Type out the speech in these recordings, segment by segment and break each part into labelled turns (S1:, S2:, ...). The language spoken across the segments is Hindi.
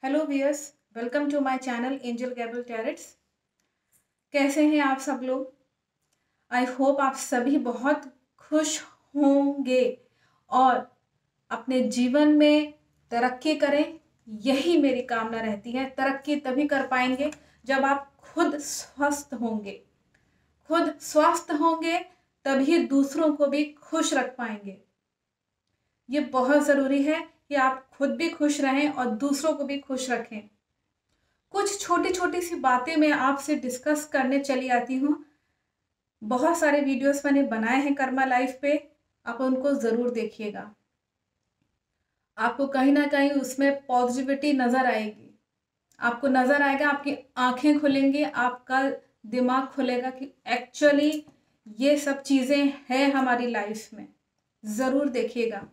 S1: Hello viewers, welcome to my channel Angel Gabriel Tarots. कैसे हैं आप सब लोग? आई होप आप सभी बहुत खुश होंगे और अपने जीवन में तरक्की करें। यही मेरी कामना रहती है। तरक्की तभी कर पाएंगे जब आप खुद स्वस्थ होंगे। खुद स्वस्थ होंगे तभी दूसरों को भी खुश रख पाएंगे। ये बहुत ज़रूरी है कि आप खुद भी खुश रहें और दूसरों को भी खुश रखें। कुछ छोटी छोटी सी बातें मैं आपसे डिस्कस करने चली आती हूँ। बहुत सारे वीडियोस मैंने बनाए हैं कर्मा लाइफ पे, आप उनको ज़रूर देखिएगा। आपको कहीं ना कहीं उसमें पॉजिटिविटी नज़र आएगी। आपको नज़र आएगा, आपकी आंखें खुलेंगी, आपका दिमाग खुलेगा कि एक्चुअली ये सब चीज़ें हैं हमारी लाइफ में। ज़रूर देखिएगा।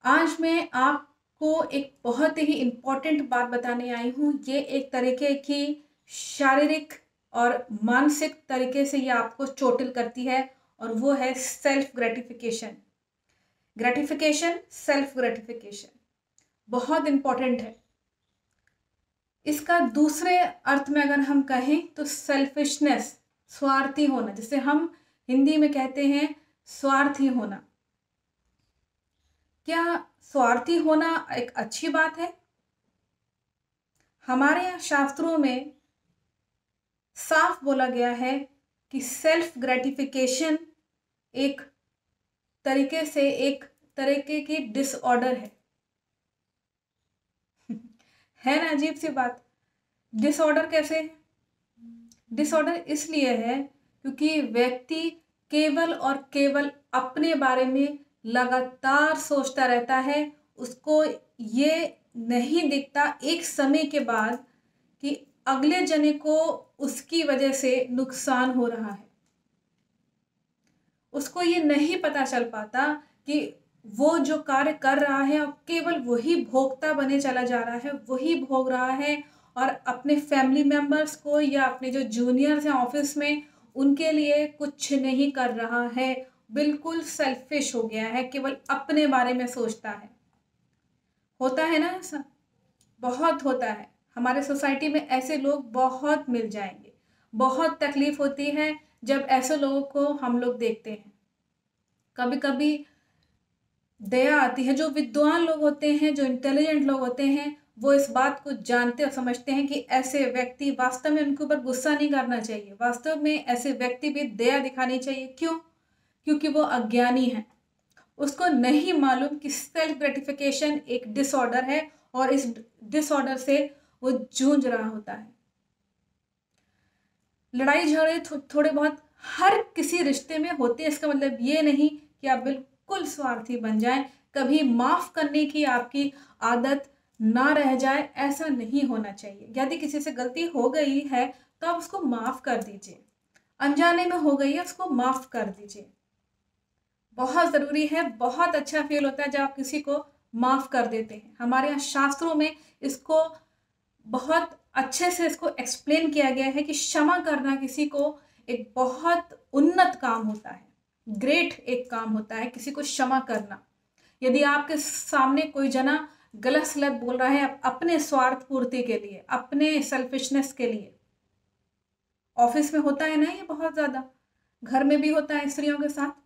S1: आज मैं आपको एक बहुत ही इम्पोर्टेंट बात बताने आई हूँ। ये एक तरीके की शारीरिक और मानसिक तरीके से ये आपको चोटिल करती है और वो है सेल्फ ग्रेटिफिकेशन। सेल्फ ग्रेटिफिकेशन बहुत इम्पोर्टेंट है। इसका दूसरे अर्थ में अगर हम कहें तो सेल्फिशनेस, स्वार्थी होना, जिसे हम हिंदी में कहते हैं स्वार्थी होना। क्या स्वार्थी होना एक अच्छी बात है? हमारे यहाँ शास्त्रों में साफ बोला गया है कि सेल्फ ग्रेटिफिकेशन एक तरीके की डिसऑर्डर है। है ना अजीब सी बात। डिसऑर्डर कैसे है? डिसऑर्डर इसलिए है क्योंकि व्यक्ति केवल और केवल अपने बारे में लगातार सोचता रहता है। उसको ये नहीं दिखता एक समय के बाद कि अगले जने को उसकी वजह से नुकसान हो रहा है। उसको ये नहीं पता चल पाता कि वो जो कार्य कर रहा है अब केवल वही भोगता बने चला जा रहा है, वही भोग रहा है और अपने फैमिली मेंबर्स को या अपने जो जूनियर्स हैं ऑफिस में उनके लिए कुछ नहीं कर रहा है। बिल्कुल सेल्फिश हो गया है, केवल अपने बारे में सोचता है। होता है ना ऐसा? बहुत होता है। हमारे सोसाइटी में ऐसे लोग बहुत मिल जाएंगे। बहुत तकलीफ होती है जब ऐसे लोगों को हम लोग देखते हैं। कभी कभी दया आती है। जो विद्वान लोग होते हैं, जो इंटेलिजेंट लोग होते हैं, वो इस बात को जानते और समझते हैं कि ऐसे व्यक्ति, वास्तव में उनके ऊपर गुस्सा नहीं करना चाहिए। वास्तव में ऐसे व्यक्ति भी दया दिखानी चाहिए। क्यों? क्योंकि वो अज्ञानी है। उसको नहीं मालूम कि सेल्फ ग्रेटिफिकेशन एक डिसऑर्डर है और इस डिसऑर्डर से वो जूझ रहा होता है। लड़ाई झगड़े थोड़े बहुत हर किसी रिश्ते में होते हैं। इसका मतलब ये नहीं कि आप बिल्कुल स्वार्थी बन जाएं। कभी माफ करने की आपकी आदत ना रह जाए, ऐसा नहीं होना चाहिए। यदि किसी से गलती हो गई है तो आप उसको माफ कर दीजिए। अनजाने में हो गई है, उसको माफ कर दीजिए। बहुत ज़रूरी है। बहुत अच्छा फील होता है जब आप किसी को माफ कर देते हैं। हमारे यहाँ शास्त्रों में इसको बहुत अच्छे से इसको एक्सप्लेन किया गया है कि क्षमा करना किसी को एक बहुत उन्नत काम होता है, ग्रेट एक काम होता है किसी को क्षमा करना। यदि आपके सामने कोई जना गलत सलत बोल रहा है अपने स्वार्थ पूर्ति के लिए, अपने सेल्फिशनेस के लिए, ऑफिस में होता है ना ये बहुत ज़्यादा, घर में भी होता है स्त्रियों के साथ।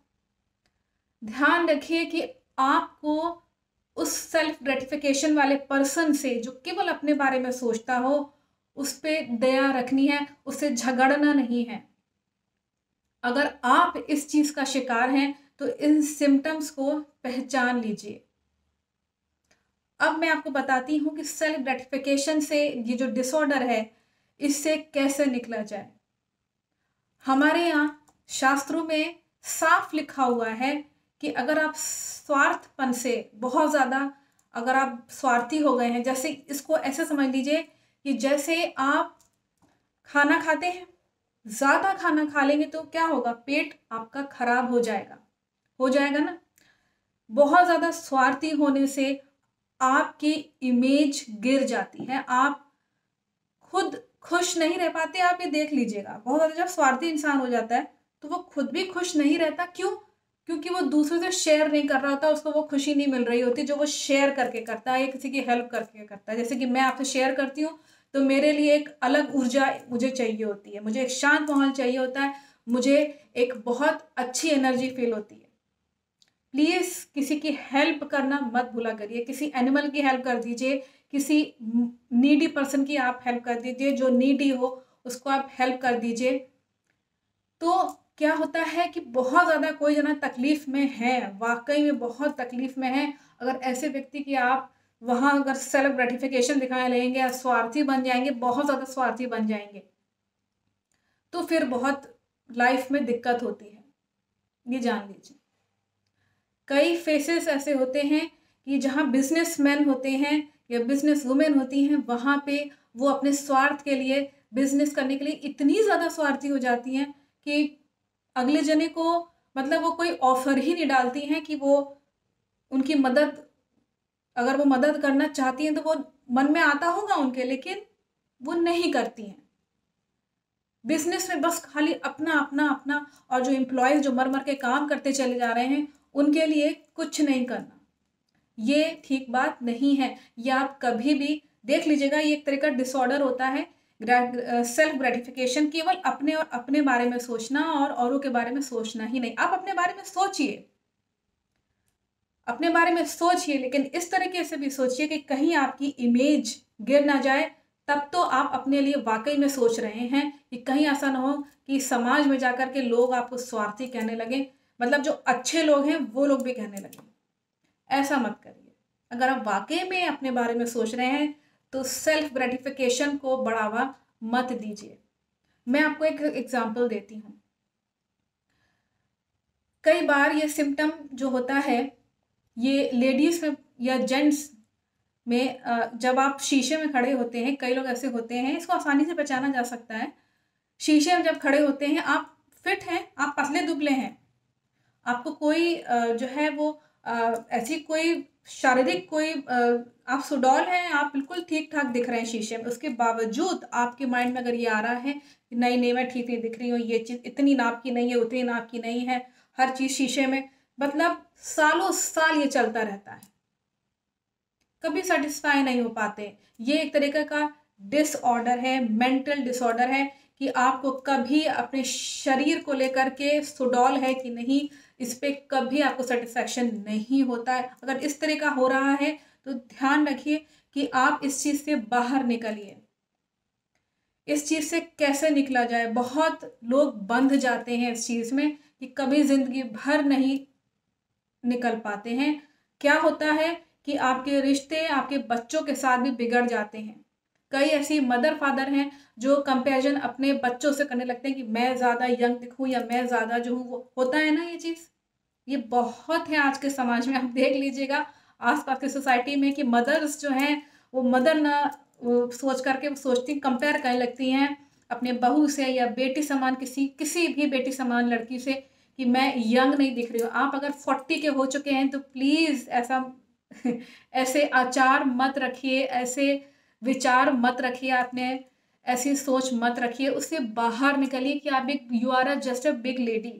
S1: ध्यान रखिए कि आपको उस सेल्फ ग्रेटिफिकेशन वाले पर्सन से जो केवल अपने बारे में सोचता हो, उस पर दया रखनी है, उससे झगड़ना नहीं है। अगर आप इस चीज का शिकार हैं तो इन सिम्टम्स को पहचान लीजिए। अब मैं आपको बताती हूं कि सेल्फ ग्रेटिफिकेशन से ये जो डिसऑर्डर है इससे कैसे निकला जाए। हमारे यहाँ शास्त्रों में साफ लिखा हुआ है कि अगर आप स्वार्थपन से बहुत ज़्यादा, अगर आप स्वार्थी हो गए हैं, जैसे इसको ऐसे समझ लीजिए कि जैसे आप खाना खाते हैं, ज़्यादा खाना खा लेंगे तो क्या होगा? पेट आपका खराब हो जाएगा ना। बहुत ज़्यादा स्वार्थी होने से आपकी इमेज गिर जाती है। आप खुद खुश नहीं रह पाते। आप ये देख लीजिएगा, बहुत ज़्यादा जब स्वार्थी इंसान हो जाता है तो वो खुद भी खुश नहीं रहता। क्यों? क्योंकि वो दूसरों से शेयर नहीं कर रहा होता, उसको वो खुशी नहीं मिल रही होती जो वो शेयर करके करता है या किसी की हेल्प करके करता है। जैसे कि मैं आपसे शेयर करती हूँ तो मेरे लिए एक अलग ऊर्जा मुझे चाहिए होती है, मुझे एक शांत माहौल चाहिए होता है, मुझे एक बहुत अच्छी एनर्जी फील होती है। प्लीज़ किसी की हेल्प करना मत भूला करिए, किसी एनिमल की हेल्प कर दीजिए, किसी नीडी पर्सन की आप हेल्प कर दीजिए, जो नीडी हो उसको आप हेल्प कर दीजिए। तो क्या होता है कि बहुत ज़्यादा कोई जना तकलीफ़ में है, वाक़ई में बहुत तकलीफ़ में है, अगर ऐसे व्यक्ति की आप वहाँ अगर सेल्फ ग्रेटिफिकेशन दिखाने लगेंगे या स्वार्थी बन जाएँगे, बहुत ज़्यादा स्वार्थी बन जाएँगे, तो फिर बहुत लाइफ़ में दिक्कत होती है, ये जान लीजिए। कई फेसेस ऐसे होते हैं कि जहाँ बिजनेसमैन होते हैं या बिजनेस वुमेन होती हैं, वहाँ पे वो अपने स्वार्थ के लिए, बिजनेस करने के लिए इतनी ज़्यादा स्वार्थी हो जाती हैं कि अगले जने को मतलब वो कोई ऑफर ही नहीं डालती हैं कि वो उनकी मदद, अगर वो मदद करना चाहती हैं तो वो मन में आता होगा उनके, लेकिन वो नहीं करती हैं। बिजनेस में बस खाली अपना अपना अपना, और जो एम्प्लॉयज़ जो मर मर के काम करते चले जा रहे हैं उनके लिए कुछ नहीं करना, ये ठीक बात नहीं है। ये आप कभी भी देख लीजिएगा, ये एक तरह का डिसऑर्डर होता है। सेल्फ ग्रेटिफिकेशन, केवल अपने और अपने बारे में सोचना और औरों के बारे में सोचना ही नहीं। आप अपने बारे में सोचिए, अपने बारे में सोचिए, लेकिन इस तरीके से भी सोचिए कि कहीं आपकी इमेज गिर ना जाए। तब तो आप अपने लिए वाकई में सोच रहे हैं कि कहीं ऐसा ना हो कि समाज में जाकर के लोग आपको स्वार्थी कहने लगे, मतलब जो अच्छे लोग हैं वो लोग भी कहने लगे। ऐसा मत करिए। अगर आप वाकई में अपने बारे में सोच रहे हैं तो सेल्फ ग्रेटिफिकेशन को बढ़ावा मत दीजिए। मैं आपको एक एग्जांपल देती हूँ। कई बार ये सिम्टम जो होता है, ये लेडीज में या जेंट्स में, जब आप शीशे में खड़े होते हैं, कई लोग ऐसे होते हैं, इसको आसानी से पहचाना जा सकता है। शीशे में जब खड़े होते हैं, आप फिट हैं, आप पतले दुबले हैं, आपको कोई जो है वो ऐसी कोई शारीरिक कोई आप सुडौल हैं, आप बिल्कुल ठीक ठाक दिख रहे हैं शीशे में, उसके बावजूद आपके माइंड में अगर ये आ रहा है कि नहीं नहीं मैं ठीक नहीं दिख रही हूँ, ये चीज़ इतनी नाप की नहीं है, उतनी नाप की नहीं है, हर चीज़ शीशे में, मतलब सालों साल ये चलता रहता है, कभी सेटिस्फाई नहीं हो पाते। ये एक तरीके का डिसऑर्डर है, मेंटल डिसऑर्डर है कि आपको कभी अपने शरीर को लेकर के सुडौल है कि नहीं, इस पे कभी आपको सेटिस्फैक्शन नहीं होता है। अगर इस तरह का हो रहा है तो ध्यान रखिए कि आप इस चीज़ से बाहर निकलिए। इस चीज़ से कैसे निकला जाए? बहुत लोग बंध जाते हैं इस चीज़ में कि कभी ज़िंदगी भर नहीं निकल पाते हैं। क्या होता है कि आपके रिश्ते आपके बच्चों के साथ भी बिगड़ जाते हैं। कई ऐसी मदर फादर हैं जो कंपैरिजन अपने बच्चों से करने लगते हैं कि मैं ज़्यादा यंग दिखूं या मैं ज़्यादा जो हूँ, वो होता है ना ये चीज़, ये बहुत है आज के समाज में। आप देख लीजिएगा आसपास की सोसाइटी में कि मदर्स जो हैं वो मदर ना वो सोच करके सोचती कंपेयर करने लगती हैं अपने बहू से या बेटी समान किसी भी बेटी समान लड़की से कि मैं यंग नहीं दिख रही हूँ। आप अगर 40 के हो चुके हैं तो प्लीज़ ऐसा ऐसे आचार मत रखिए, ऐसे विचार मत रखिए, आपने ऐसी सोच मत रखिए, उससे बाहर निकलिए कि आप एक you are just a big lady.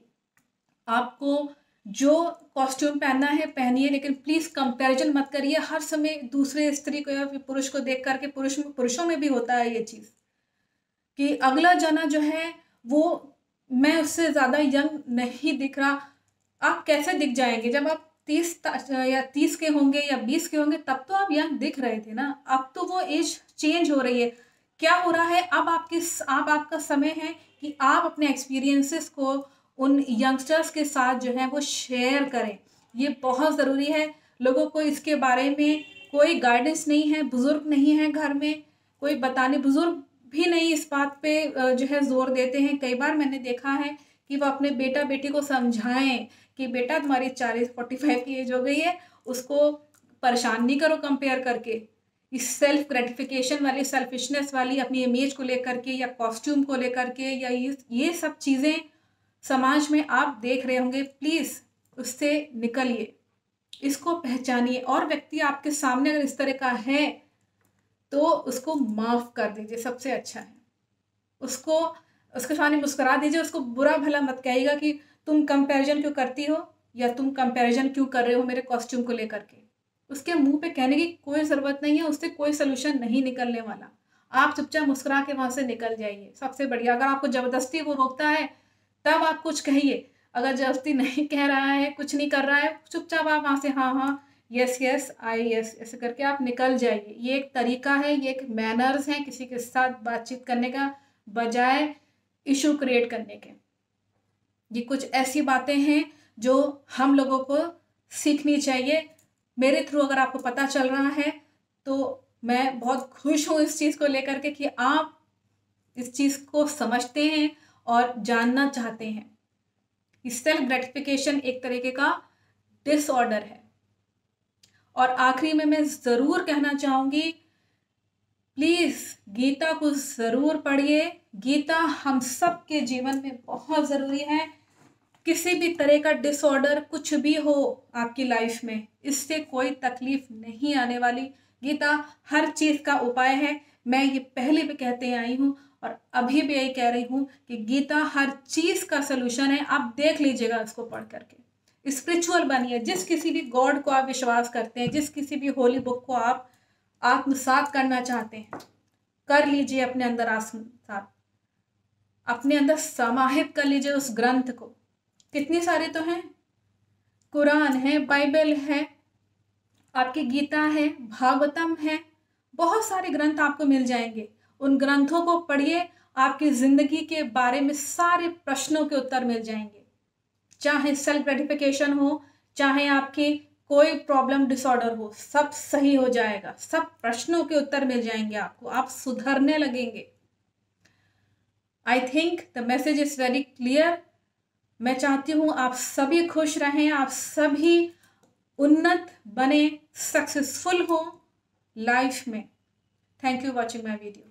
S1: आपको जो कॉस्ट्यूम पहनना है पहनिए, लेकिन प्लीज़ कंपैरिजन मत करिए हर समय दूसरे स्त्री को या फिर पुरुष को देख करके। पुरुषों में भी होता है ये चीज़ कि अगला जना जो है वो मैं उससे ज़्यादा यंग नहीं दिख रहा। आप कैसे दिख जाएंगे? जब आप 30 के होंगे या 20 के होंगे तब तो आप यंग दिख रहे थे ना। अब तो वो एज चेंज हो रही है। क्या हो रहा है अब आपका समय है कि आप अपने एक्सपीरियंसेस को उन यंगस्टर्स के साथ जो है वो शेयर करें। ये बहुत ज़रूरी है। लोगों को इसके बारे में कोई गाइडेंस नहीं है, बुज़ुर्ग नहीं है घर में, कोई बताने, बुज़ुर्ग भी नहीं इस बात पे जो है ज़ोर देते हैं। कई बार मैंने देखा है कि वो अपने बेटा बेटी को समझाएं कि बेटा तुम्हारी 40-45 की एज हो गई है, उसको परेशान नहीं करो कंपेयर करके। इस सेल्फ ग्रेटिफिकेशन वाली, सेल्फिशनेस वाली अपनी इमेज को लेकर के या कॉस्ट्यूम को लेकर के या ये सब चीज़ें समाज में आप देख रहे होंगे, प्लीज़ उससे निकलिए, इसको पहचानिए। और व्यक्ति आपके सामने अगर इस तरह का है तो उसको माफ़ कर दीजिए, सबसे अच्छा है। उसके सामने मुस्कुरा दीजिए, उसको बुरा भला मत कहिएगा कि तुम कंपैरिजन क्यों करती हो, या तुम कंपैरिजन क्यों कर रहे हो मेरे कॉस्ट्यूम को लेकर के, उसके मुंह पे कहने की कोई ज़रूरत नहीं है, उससे कोई सोल्यूशन नहीं निकलने वाला। आप चुपचाप मुस्कुरा के वहाँ से निकल जाइए, सबसे बढ़िया। अगर आपको ज़बरदस्ती वो रोकता है तब आप कुछ कहिए, अगर ज़बरदस्ती नहीं कह रहा है, कुछ नहीं कर रहा है, चुपचाप आप वहाँ से हाँ हाँ यस यस आई यस ऐसे करके आप निकल जाइए। ये एक तरीका है, ये एक मैनर्स है किसी के साथ बातचीत करने का, बजाय इशू क्रिएट करने के। ये कुछ ऐसी बातें हैं जो हम लोगों को सीखनी चाहिए। मेरे थ्रू अगर आपको पता चल रहा है तो मैं बहुत खुश हूँ इस चीज़ को लेकर के कि आप इस चीज़ को समझते हैं और जानना चाहते हैं। सेल्फ ग्रेटिफिकेशन एक तरीके का डिसऑर्डर है। और आखिरी में मैं ज़रूर कहना चाहूँगी, प्लीज़ गीता को ज़रूर पढ़िए। गीता हम सब के जीवन में बहुत ज़रूरी है। किसी भी तरह का डिसऑर्डर कुछ भी हो आपकी लाइफ में, इससे कोई तकलीफ नहीं आने वाली। गीता हर चीज़ का उपाय है। मैं ये पहले भी कहते आई हूँ और अभी भी यही कह रही हूँ कि गीता हर चीज़ का सलूशन है। आप देख लीजिएगा इसको पढ़ करके, स्पिरिचुअल बनिए। जिस किसी भी गॉड को आप विश्वास करते हैं, जिस किसी भी होली बुक को आप आत्मसात करना चाहते हैं, कर लीजिए अपने अंदर आत्मसात, अपने अंदर समाहित कर लीजिए उस ग्रंथ को। कितनी सारे तो हैं, कुरान है, बाइबल है, आपकी गीता है, भागवतम है, बहुत सारे ग्रंथ आपको मिल जाएंगे। उन ग्रंथों को पढ़िए, आपकी ज़िंदगी के बारे में सारे प्रश्नों के उत्तर मिल जाएंगे। चाहे सेल्फ ग्रेटिफिकेशन हो, चाहे आपकी कोई प्रॉब्लम डिसऑर्डर हो, सब सही हो जाएगा। सब प्रश्नों के उत्तर मिल जाएंगे आपको, आप सुधरने लगेंगे। I think the message is very clear. मैं चाहती हूँ आप सभी खुश रहें, आप सभी उन्नत बने, सक्सेसफुल हो लाइफ में। Thank you watching my video.